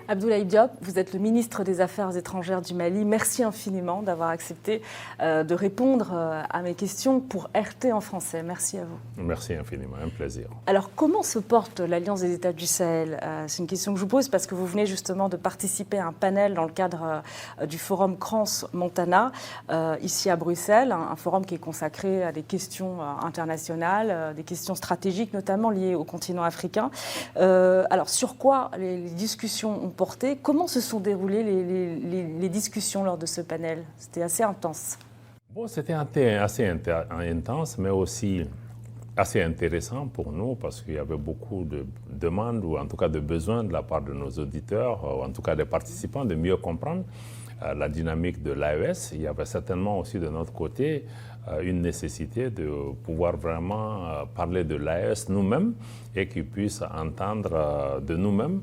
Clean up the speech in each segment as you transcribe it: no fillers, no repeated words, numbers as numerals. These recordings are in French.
Abdoulaye Diop, vous êtes le ministre des Affaires étrangères du Mali. Merci infiniment d'avoir accepté de répondre à mes questions pour RT en français. Merci à vous. Merci infiniment, un plaisir. Alors, comment se porte l'Alliance des États du Sahel? C'est une question que je vous pose parce que vous venez justement de participer à un panel dans le cadre du forum Crans-Montana, ici à Bruxelles, un forum qui est consacré à des questions internationales, des questions stratégiques, notamment liées au continent africain. Alors, sur quoi les discussions ont porté? Comment se sont déroulées les discussions lors de ce panel? C'était assez intense. Bon, c'était assez intense, mais aussi assez intéressant pour nous parce qu'il y avait beaucoup de demandes ou en tout cas de besoins de la part de nos auditeurs, ou en tout cas des participants, de mieux comprendre la dynamique de l'AES. Il y avait certainement aussi de notre côté une nécessité de pouvoir vraiment parler de l'AES nous-mêmes et qu'ils puissent entendre de nous-mêmes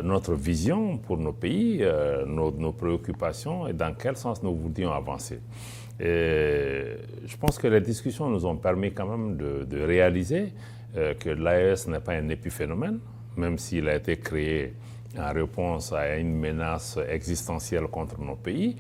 notre vision pour nos pays, nos préoccupations et dans quel sens nous voudrions avancer. Et je pense que les discussions nous ont permis quand même de réaliser que l'AES n'est pas un épiphénomène, même s'il a été créé en réponse à une menace existentielle contre nos pays.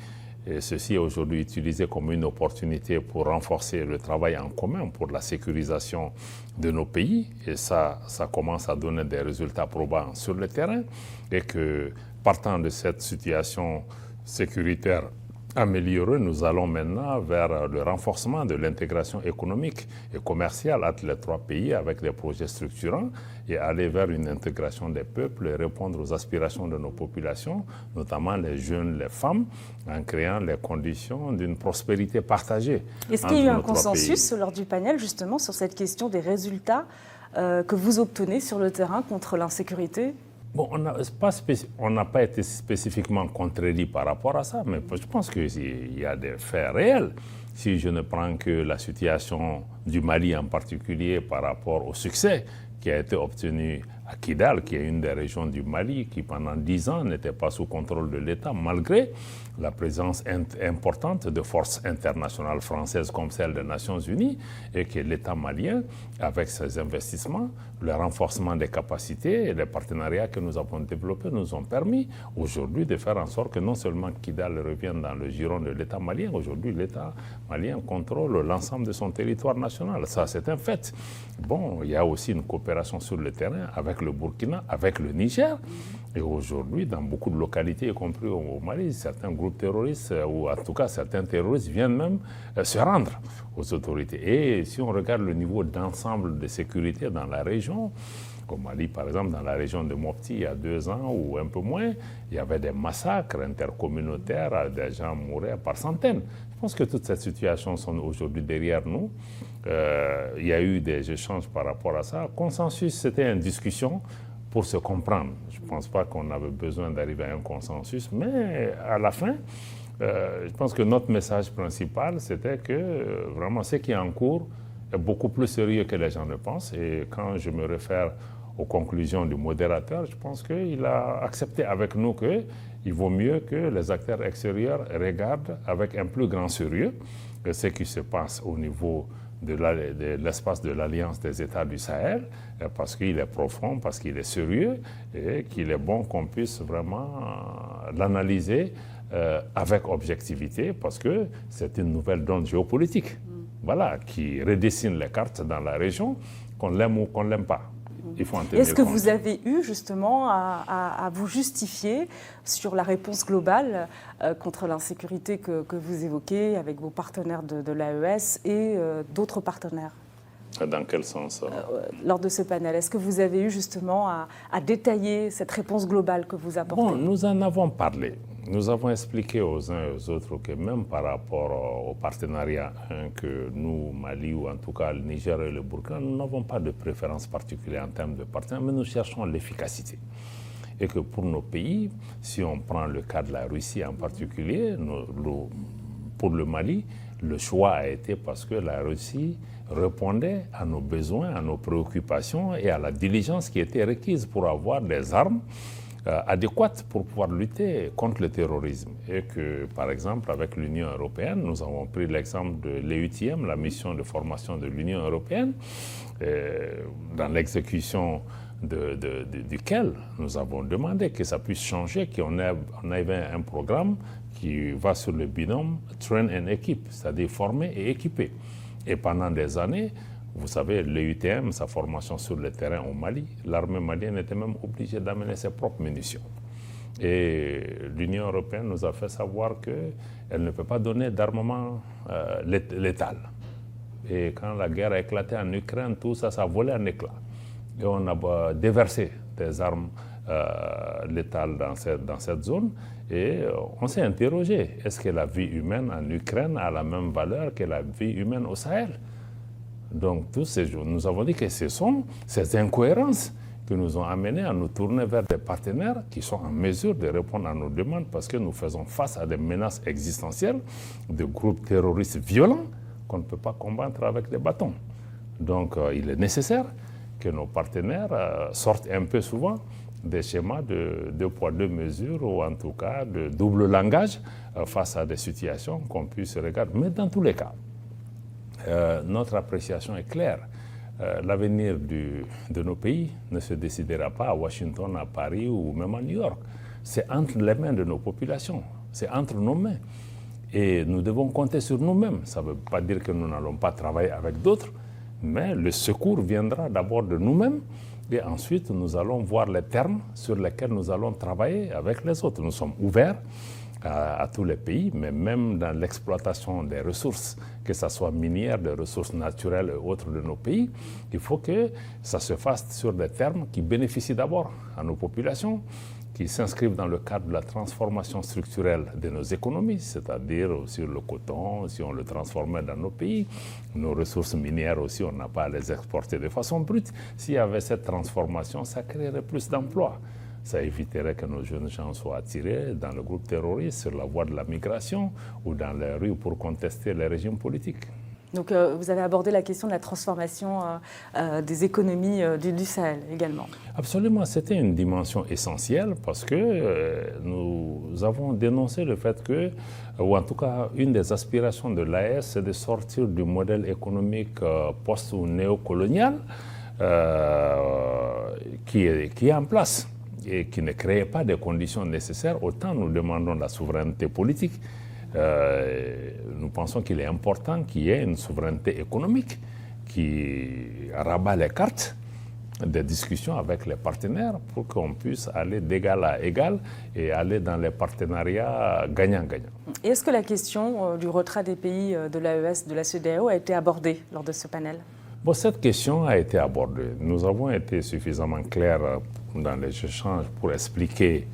Et ceci est aujourd'hui utilisé comme une opportunité pour renforcer le travail en commun pour la sécurisation de nos pays. Et ça commence à donner des résultats probants sur le terrain. Et que partant de cette situation sécuritaire améliorée, nous allons maintenant vers le renforcement de l'intégration économique et commerciale entre les trois pays avec des projets structurants et aller vers une intégration des peuples et répondre aux aspirations de nos populations, notamment les jeunes, les femmes, en créant les conditions d'une prospérité partagée. Est-ce qu'il y a eu un consensus lors du panel justement sur cette question des résultats que vous obtenez sur le terrain contre l'insécurité ? Bon, on n'a pas été spécifiquement contredit par rapport à ça, mais je pense qu'il y a des faits réels. Si je ne prends que la situation du Mali en particulier par rapport au succès qui a été obtenu à Kidal, qui est une des régions du Mali qui pendant 10 ans n'était pas sous contrôle de l'État, malgré la présence importante de forces internationales françaises comme celle des Nations Unies, et que l'État malien, avec ses investissements, le renforcement des capacités et les partenariats que nous avons développés nous ont permis aujourd'hui de faire en sorte que non seulement Kidal revienne dans le giron de l'État malien, aujourd'hui l'État malien contrôle l'ensemble de son territoire national. Ça, c'est un fait. Bon, il y a aussi une coopération sur le terrain avec le Burkina, avec le Niger. Et aujourd'hui, dans beaucoup de localités, y compris au Mali, certains groupes terroristes, ou en tout cas certains terroristes, viennent même se rendre aux autorités. Et si on regarde le niveau d'ensemble de sécurité dans la région, au Mali, par exemple, dans la région de Mopti, il y a 2 ans ou un peu moins, il y avait des massacres intercommunautaires, des gens mouraient par centaines. Je pense que toutes ces situations sont aujourd'hui derrière nous. Il y a eu des échanges par rapport à ça. Consensus, c'était une discussion pour se comprendre. Je ne pense pas qu'on avait besoin d'arriver à un consensus, mais à la fin, je pense que notre message principal, c'était que vraiment ce qui est en cours est beaucoup plus sérieux que les gens ne pensent. Et quand je me réfère aux conclusions du modérateur, je pense qu'il a accepté avec nous qu'il vaut mieux que les acteurs extérieurs regardent avec un plus grand sérieux ce qui se passe au niveau de l'espace de l'Alliance des États du Sahel, parce qu'il est profond, parce qu'il est sérieux, et qu'il est bon qu'on puisse vraiment l'analyser avec objectivité, parce que c'est une nouvelle donne géopolitique, voilà, qui redessine les cartes dans la région, qu'on l'aime ou qu'on ne l'aime pas. Est-ce que vous avez eu justement à vous justifier sur la réponse globale contre l'insécurité que vous évoquez avec vos partenaires de l'AES et d'autres partenaires ? Dans quel sens lors de ce panel, est-ce que vous avez eu justement à détailler cette réponse globale que vous apportez ? Bon, nous en avons parlé. Nous avons expliqué aux uns et aux autres que même par rapport au partenariat que nous, Mali, ou en tout cas le Niger et le Burkina, nous n'avons pas de préférence particulière en termes de partenariat, mais nous cherchons l'efficacité. Et que pour nos pays, si on prend le cas de la Russie en particulier, pour le Mali, le choix a été parce que la Russie répondait à nos besoins, à nos préoccupations et à la diligence qui était requise pour avoir des armes adéquates pour pouvoir lutter contre le terrorisme. Et que, par exemple, avec l'Union européenne, nous avons pris l'exemple de l'EUTM, la mission de formation de l'Union européenne, dans l'exécution duquel nous avons demandé que ça puisse changer, qu'on avait un programme qui va sur le binôme train and équipe, c'est-à-dire former et équiper. Et pendant des années, vous savez, l'EUTM, sa formation sur le terrain au Mali, l'armée malienne était même obligée d'amener ses propres munitions. Et l'Union européenne nous a fait savoir qu'elle ne peut pas donner d'armement létal. Et quand la guerre a éclaté en Ukraine, tout ça, ça a volé en éclats. Et on a déversé des armes létales dans cette zone. Et on s'est interrogé, est-ce que la vie humaine en Ukraine a la même valeur que la vie humaine au Sahel? Donc, tous ces jours, nous avons dit que ce sont ces incohérences qui nous ont amenés à nous tourner vers des partenaires qui sont en mesure de répondre à nos demandes parce que nous faisons face à des menaces existentielles de groupes terroristes violents qu'on ne peut pas combattre avec des bâtons. Donc, il est nécessaire que nos partenaires sortent un peu souvent des schémas de deux poids, deux mesures, ou en tout cas de double langage face à des situations qu'on puisse regarder. Mais dans tous les cas, notre appréciation est claire. L'avenir de nos pays ne se décidera pas à Washington, à Paris ou même à New York. C'est entre les mains de nos populations, c'est entre nos mains. Et nous devons compter sur nous-mêmes. Ça ne veut pas dire que nous n'allons pas travailler avec d'autres, mais le secours viendra d'abord de nous-mêmes et ensuite nous allons voir les termes sur lesquels nous allons travailler avec les autres. Nous sommes ouverts à tous les pays, mais même dans l'exploitation des ressources, que ce soit minières, des ressources naturelles et autres de nos pays, il faut que ça se fasse sur des termes qui bénéficient d'abord à nos populations, qui s'inscrivent dans le cadre de la transformation structurelle de nos économies, c'est-à-dire aussi le coton, si on le transformait dans nos pays, nos ressources minières aussi, on n'a pas à les exporter de façon brute. S'il y avait cette transformation, ça créerait plus d'emplois. Ça éviterait que nos jeunes gens soient attirés dans le groupe terroriste sur la voie de la migration ou dans les rues pour contester les régimes politiques. Donc vous avez abordé la question de la transformation des économies du Sahel également. Absolument, c'était une dimension essentielle parce que nous avons dénoncé le fait que, ou en tout cas une des aspirations de l'AES, c'est de sortir du modèle économique post- ou néocolonial qui est en place et qui ne créait pas des conditions nécessaires. Autant nous demandons la souveraineté politique, nous pensons qu'il est important qu'il y ait une souveraineté économique qui rabat les cartes des discussions avec les partenaires pour qu'on puisse aller d'égal à égal et aller dans les partenariats gagnant-gagnant. Et est-ce que la question du retrait des pays de l'AES, de la CEDEAO, a été abordée lors de ce panel? Bon, cette question a été abordée. Nous avons été suffisamment clairs dans les échanges pour expliquer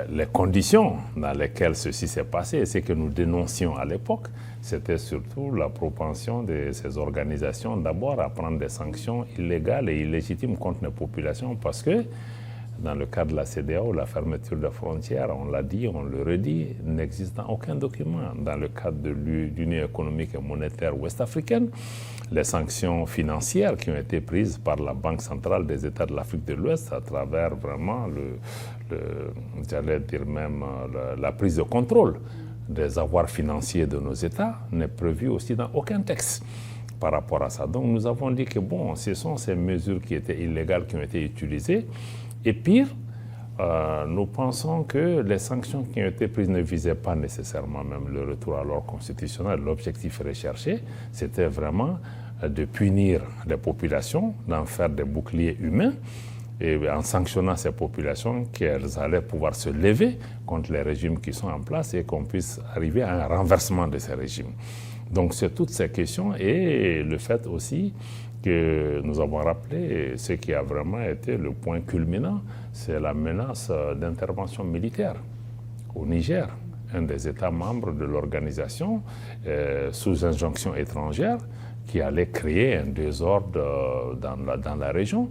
les conditions dans lesquelles ceci s'est passé. Et ce que nous dénoncions à l'époque, c'était surtout la propension de ces organisations d'abord à prendre des sanctions illégales et illégitimes contre les populations parce que dans le cas de la CEDEAO, la fermeture des frontières, on l'a dit, on le redit, n'existe dans aucun document. Dans le cadre de l'Union économique et monétaire ouest-africaine, les sanctions financières qui ont été prises par la Banque centrale des États de l'Afrique de l'Ouest à travers vraiment j'allais dire même la prise de contrôle des avoirs financiers de nos États n'est prévue aussi dans aucun texte par rapport à ça. Donc nous avons dit que bon, ce sont ces mesures qui étaient illégales qui ont été utilisées. Et pire, nous pensons que les sanctions qui ont été prises ne visaient pas nécessairement même le retour à l'ordre constitutionnel. L'objectif recherché, c'était vraiment de punir les populations, d'en faire des boucliers humains, et en sanctionnant ces populations, qu'elles allaient pouvoir se lever contre les régimes qui sont en place et qu'on puisse arriver à un renversement de ces régimes. Donc c'est toutes ces questions et le fait aussi que nous avons rappelé ce qui a vraiment été le point culminant, c'est la menace d'intervention militaire au Niger, un des États membres de l'organisation sous injonction étrangère qui allait créer un désordre dans la région.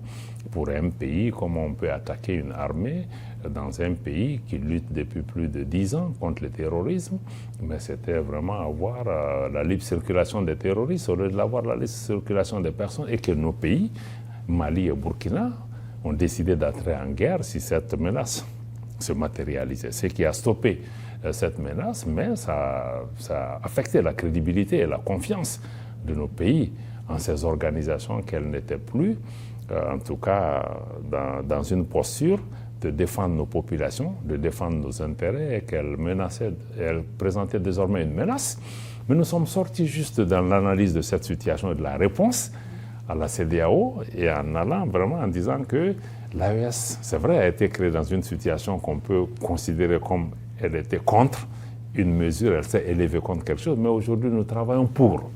Pour un pays, comment on peut attaquer une armée dans un pays qui lutte depuis plus de 10 ans contre le terrorisme, mais c'était vraiment avoir la libre circulation des terroristes au lieu de l'avoir la libre circulation des personnes et que nos pays, Mali et Burkina, ont décidé d'entrer en guerre si cette menace se matérialisait. Ce qui a stoppé cette menace, mais ça a affecté la crédibilité et la confiance de nos pays en ces organisations qu'elles n'étaient plus en tout cas dans une posture de défendre nos populations, de défendre nos intérêts, et qu'elle présentait désormais une menace. Mais nous sommes sortis juste dans l'analyse de cette situation et de la réponse à la CEDEAO, et en allant vraiment en disant que l'AES, c'est vrai, a été créée dans une situation qu'on peut considérer comme elle était contre une mesure, elle s'est élevée contre quelque chose, mais aujourd'hui nous travaillons pour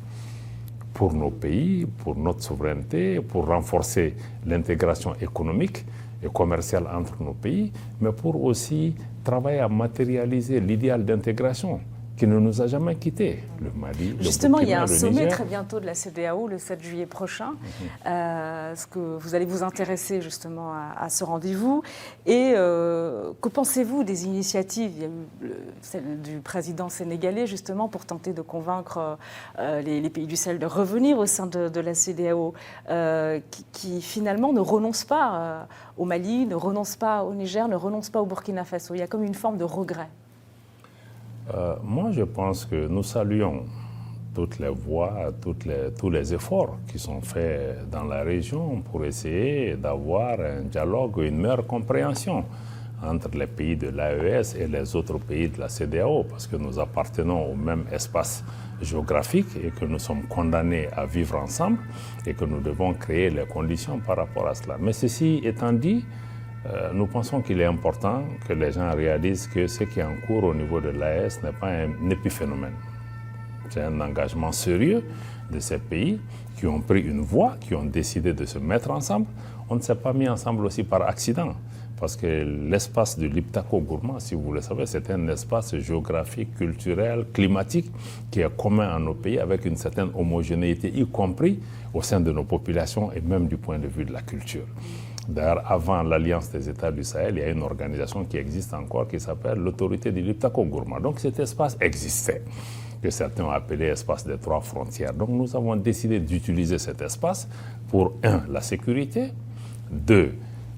nos pays, pour notre souveraineté, pour renforcer l'intégration économique et commerciale entre nos pays, mais pour aussi travailler à matérialiser l'idéal d'intégration qui ne nous a jamais quittés. Le Mali, justement, le Burkina, il y a un sommet Niger. très bientôt de la CEDEAO, le 7 juillet prochain. Est-ce que vous allez vous intéresser justement à ce rendez-vous? Et que pensez-vous des initiatives? Il y a eu celle du président sénégalais justement pour tenter de convaincre les pays du Sahel de revenir au sein de la CEDEAO, qui finalement ne renonce pas au Mali, ne renonce pas au Niger, ne renonce pas au Burkina Faso. Il y a comme une forme de regret. Moi, je pense que nous saluons toutes les voies, tous les efforts qui sont faits dans la région pour essayer d'avoir un dialogue, une meilleure compréhension entre les pays de l'AES et les autres pays de la CEDEAO, parce que nous appartenons au même espace géographique et que nous sommes condamnés à vivre ensemble et que nous devons créer les conditions par rapport à cela. Mais ceci étant dit, nous pensons qu'il est important que les gens réalisent que ce qui est en cours au niveau de l'AES n'est pas un épiphénomène. C'est un engagement sérieux de ces pays qui ont pris une voie, qui ont décidé de se mettre ensemble. On ne s'est pas mis ensemble aussi par accident, parce que l'espace de l'Iptako-Gourma, si vous le savez, c'est un espace géographique, culturel, climatique qui est commun à nos pays avec une certaine homogénéité, y compris au sein de nos populations et même du point de vue de la culture. D'ailleurs, avant l'Alliance des États du Sahel, il y a une organisation qui existe encore qui s'appelle l'Autorité de l'Iptako-Gourma. Donc cet espace existait, que certains ont appelé espace des trois frontières. Donc nous avons décidé d'utiliser cet espace pour, 1, la sécurité, 2,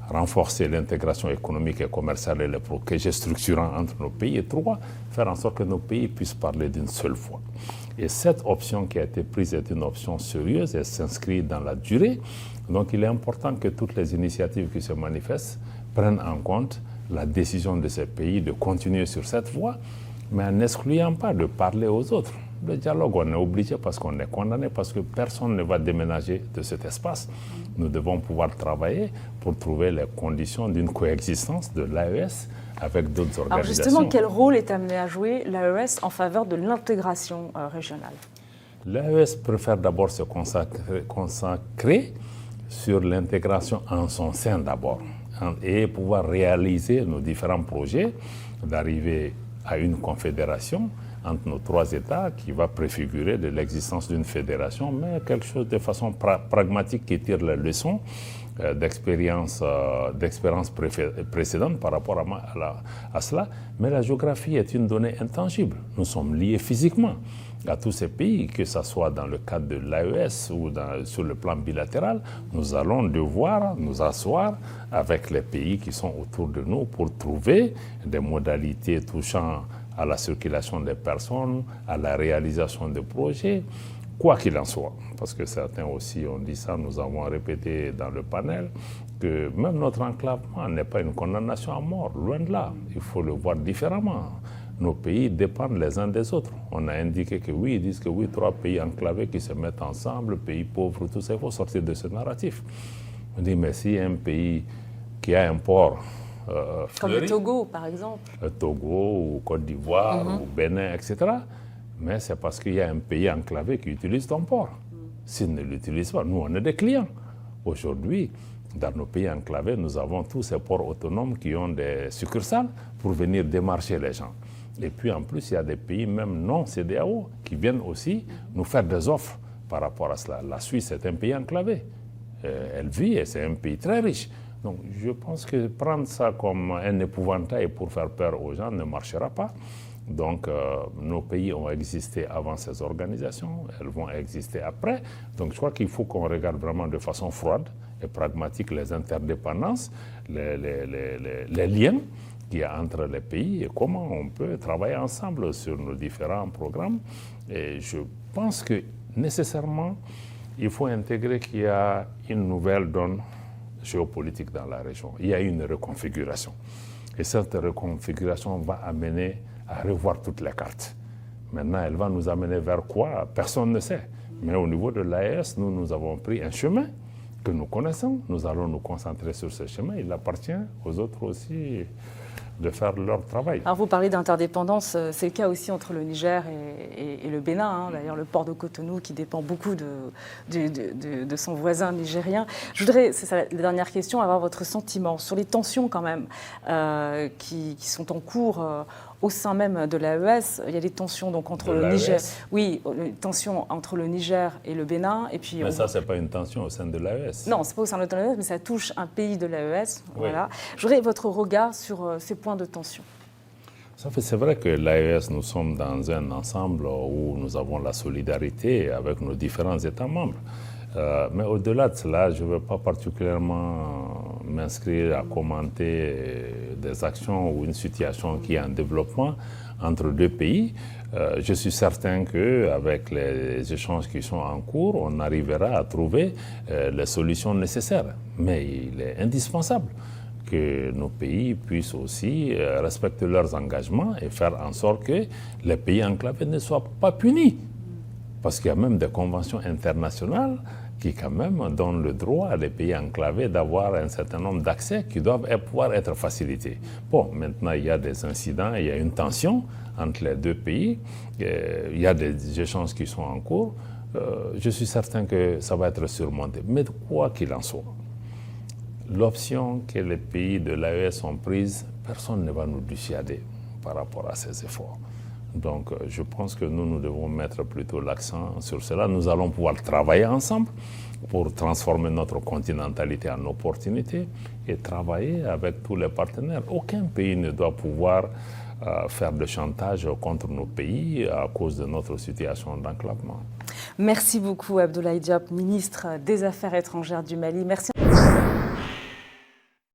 renforcer l'intégration économique et commerciale et les projets structurants entre nos pays, et 3, faire en sorte que nos pays puissent parler d'une seule voix. Et cette option qui a été prise est une option sérieuse et s'inscrit dans la durée. Donc il est important que toutes les initiatives qui se manifestent prennent en compte la décision de ces pays de continuer sur cette voie, mais en n'excluant pas de parler aux autres. Le dialogue, on est obligé parce qu'on est condamné, parce que personne ne va déménager de cet espace. Nous devons pouvoir travailler pour trouver les conditions d'une coexistence de l'AES avec d'autres organisations. Alors justement, quel rôle est amené à jouer l'AES en faveur de l'intégration régionale? L'AES préfère d'abord se consacrer sur l'intégration en son sein d'abord et pouvoir réaliser nos différents projets, d'arriver à une confédération entre nos trois États qui va préfigurer de l'existence d'une fédération, mais quelque chose de façon pragmatique qui tire les leçons d'expériences précédentes par rapport à cela. Mais la géographie est une donnée intangible. Nous sommes liés physiquement à tous ces pays, que ce soit dans le cadre de l'AES ou sur le plan bilatéral. Nous allons devoir nous asseoir avec les pays qui sont autour de nous pour trouver des modalités touchant à la circulation des personnes, à la réalisation des projets, quoi qu'il en soit. Parce que certains aussi ont dit ça, nous avons répété dans le panel, que même notre enclavement n'est pas une condamnation à mort, loin de là. Il faut le voir différemment. Nos pays dépendent les uns des autres. On a indiqué que oui, ils disent que oui, 3 pays enclavés qui se mettent ensemble, pays pauvres, tout ça, il faut sortir de ce narratif. On dit, mais si un pays qui a un port comme le Togo, par exemple. Le Togo, ou Côte d'Ivoire, ou Bénin, etc. Mais c'est parce qu'il y a un pays enclavé qui utilise ton port. S'il ne l'utilise pas, nous, on est des clients. Aujourd'hui, dans nos pays enclavés, nous avons tous ces ports autonomes qui ont des succursales pour venir démarcher les gens. Et puis, en plus, il y a des pays, même non CEDEAO, qui viennent aussi nous faire des offres par rapport à cela. La Suisse est un pays enclavé. Elle vit et c'est un pays très riche. Donc, je pense que prendre ça comme un épouvantail pour faire peur aux gens ne marchera pas. Donc, nos pays ont existé avant ces organisations, elles vont exister après. Donc, je crois qu'il faut qu'on regarde vraiment de façon froide et pragmatique les interdépendances, les liens qu'il y a entre les pays et comment on peut travailler ensemble sur nos différents programmes. Et je pense que nécessairement, il faut intégrer qu'il y a une nouvelle donne géopolitique dans la région. Il y a une reconfiguration. Et cette reconfiguration va amener à revoir toutes les cartes. Maintenant, elle va nous amener vers quoi? Personne ne sait. Mais au niveau de l'AES, nous avons pris un chemin que nous connaissons. Nous allons nous concentrer sur ce chemin. Il appartient aux autres aussi de faire leur travail. Alors vous parlez d'interdépendance, c'est le cas aussi entre le Niger et le Bénin. Hein. D'ailleurs, le port de Cotonou qui dépend beaucoup de son voisin nigérien. Je voudrais, c'est ça la dernière question, avoir votre sentiment sur les tensions quand même qui sont en cours au sein même de l'AES. Il y a des tensions donc entre le Niger, oui, tensions entre le Niger et le Bénin. Et puis mais ça, c'est pas une tension au sein de l'AES. Non, c'est pas au sein de l'AES, mais ça touche un pays de l'AES. Oui. Voilà. Je voudrais votre regard sur ces points de tension. C'est vrai que l'AES, nous sommes dans un ensemble où nous avons la solidarité avec nos différents États membres. Mais au-delà de cela, je ne veux pas particulièrement m'inscrire à commenter des actions ou une situation qui est en développement entre deux pays. Je suis certain qu'avec les échanges qui sont en cours, on arrivera à trouver les solutions nécessaires. Mais il est indispensable que nos pays puissent aussi respecter leurs engagements et faire en sorte que les pays enclavés ne soient pas punis. Parce qu'il y a même des conventions internationales qui quand même donnent le droit à des pays enclavés d'avoir un certain nombre d'accès qui doivent pouvoir être facilités. Bon, maintenant il y a des incidents, il y a une tension entre les deux pays, il y a des échanges qui sont en cours. Je suis certain que ça va être surmonté. Mais quoi qu'il en soit, l'option que les pays de l'AES ont prise, personne ne va nous dissuader par rapport à ces efforts. Donc, je pense que nous devons mettre plutôt l'accent sur cela. Nous allons pouvoir travailler ensemble pour transformer notre continentalité en opportunité et travailler avec tous les partenaires. Aucun pays ne doit pouvoir faire de chantage contre nos pays à cause de notre situation d'enclavement. Merci beaucoup, Abdoulaye Diop, ministre des Affaires étrangères du Mali. Merci.